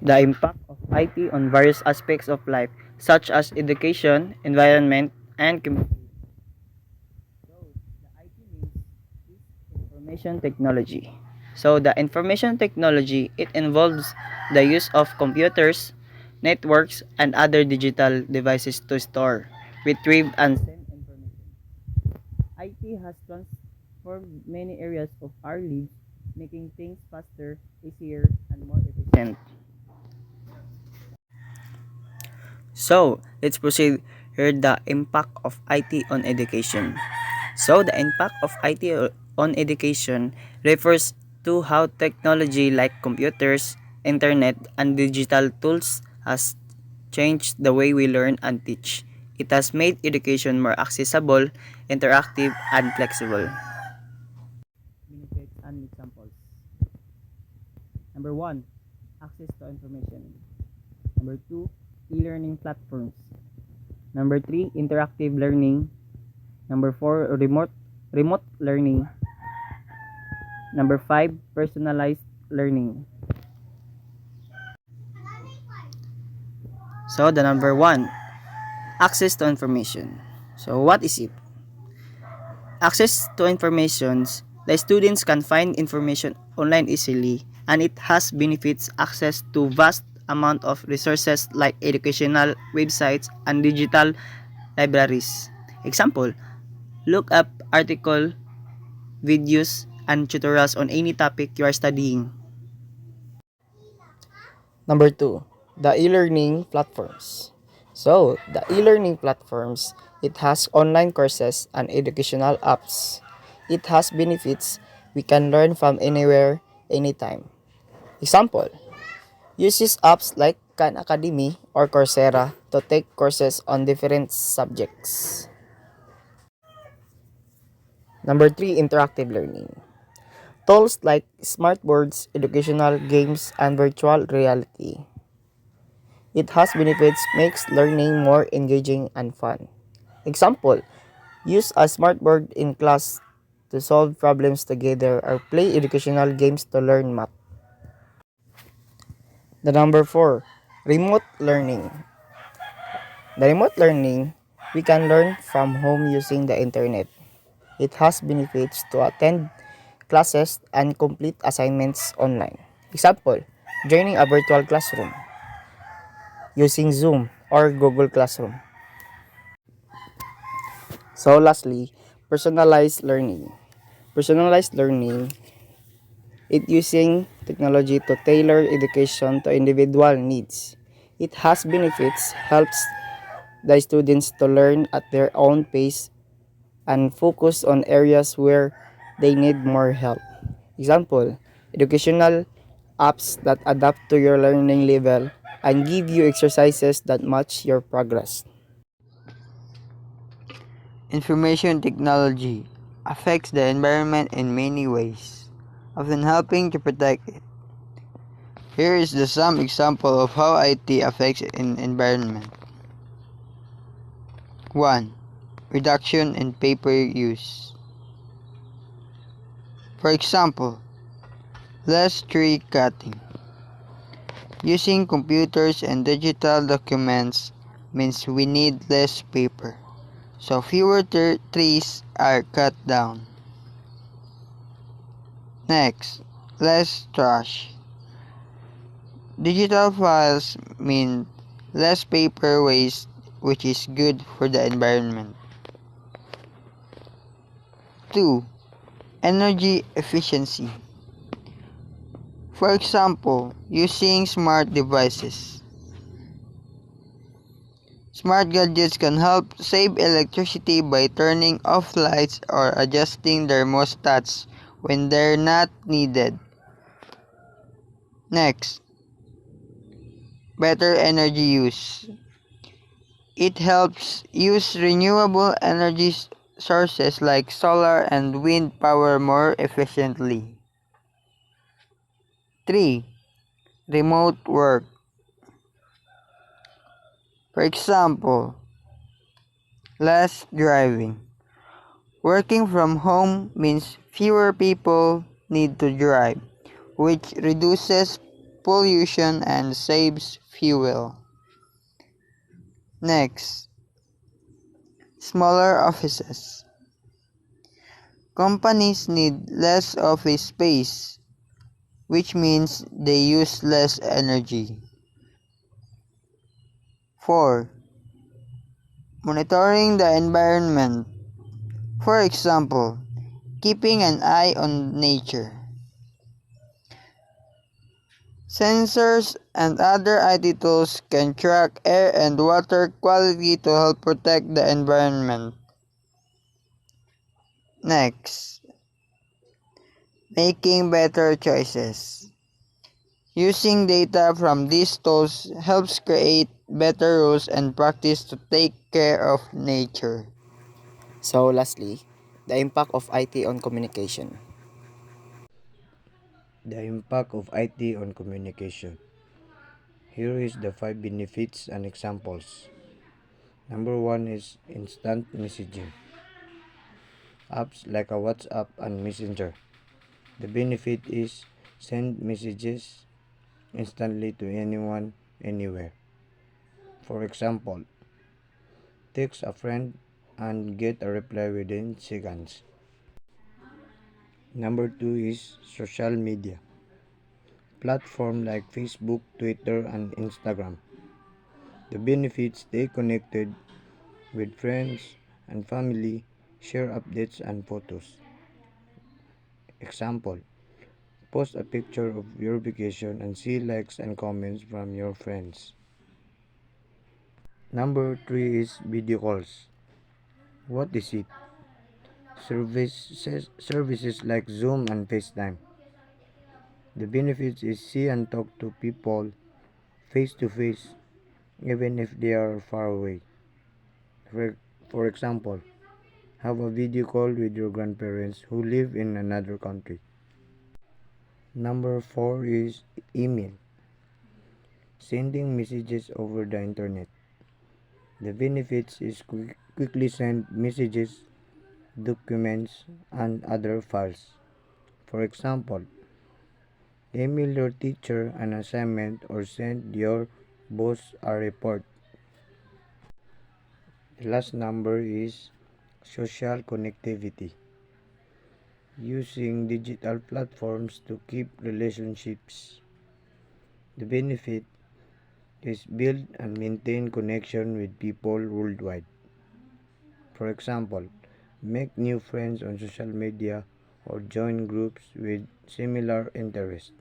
the impact of IT on various aspects of life, such as education, environment, and community. So, the IT means is information technology. So, the information technology, it involves the use of computers, networks, and other digital devices to store, retrieve, and send information. IT has transformed many areas of our lives, making things faster, easier, and more efficient. So, let's proceed here the impact of IT on education. So, the impact of IT on education refers to how technology like computers, internet, and digital tools has changed the way we learn and teach. It has made education more accessible, interactive, and flexible. Benefits and examples. Number one, access to information. Number two, e-learning platforms. Number three, interactive learning. Number four, remote learning. Number five, personalized learning. So the number one, access to information. So what is it? Access to informations, the students can find information online easily, and it has benefits access to vast amount of resources like educational websites and digital libraries. Example, look up article, videos, and tutorials on any topic you are studying. Number two, the e-learning platforms. So, the e-learning platforms, it has online courses and educational apps. It has benefits. We can learn from anywhere, anytime. Example, uses apps like Khan Academy or Coursera to take courses on different subjects. Number three, interactive learning. Tools like smartboards, educational games, and virtual reality. It has benefits, makes learning more engaging and fun. Example, use a smartboard in class to solve problems together or play educational games to learn math. The number 4, remote learning. The remote learning, we can learn from home using the internet. It has benefits to attend classes and complete assignments online. Example, joining a virtual classroom using Zoom or Google Classroom. So lastly, personalized learning. Personalized learning, it using technology to tailor education to individual needs. It has benefits, helps the students to learn at their own pace and focus on areas where they need more help. Example, educational apps that adapt to your learning level and give you exercises that match your progress. Information technology affects the environment in many ways, often helping to protect it. Here is some example of how IT affects an environment. 1. Reduction in paper use. For example, less tree cutting. Using computers and digital documents means we need less paper, so fewer trees are cut down. Next, less trash. Digital files mean less paper waste, which is good for the environment. 2. Energy efficiency. For example, using smart devices. Smart gadgets can help save electricity by turning off lights or adjusting thermostats when they're not needed. Next, better energy use. It helps use renewable energy sources like solar and wind power more efficiently. 3. Remote work. For example, less driving. Working from home means fewer people need to drive, which reduces pollution and saves fuel. Next, smaller offices. Companies need less office space, which means they use less energy. 4. Monitoring the environment. For example, keeping an eye on nature. Sensors and other IT tools can track air and water quality to help protect the environment. Next, making better choices. Using data from these tools helps create better rules and practice to take care of nature. So lastly, the impact of IT on communication. The impact of IT on communication. Here is the 5 benefits and examples. Number 1 is instant messaging. Apps like a WhatsApp and Messenger. The benefit is send messages instantly to anyone, anywhere. For example, text a friend and get a reply within seconds. Number 2 is social media. Platforms like Facebook, Twitter, and Instagram. The benefits: stay connected with friends and family, share updates and photos. Example: post a picture of your vacation and see likes and comments from your friends. Number 3 is video calls. What is it? Services like Zoom and FaceTime. The benefits is see and talk to people face to face even if they are far away. For, for example, have a video call with your grandparents who live in another country. Number 4 is email. Sending messages over the internet. The benefits is quickly send messages, documents, and other files. For example, email your teacher an assignment or send your boss a report. The last number is social connectivity. Using digital platforms to keep relationships. The benefit is build and maintain connection with people worldwide. For example, make new friends on social media or join groups with similar interests.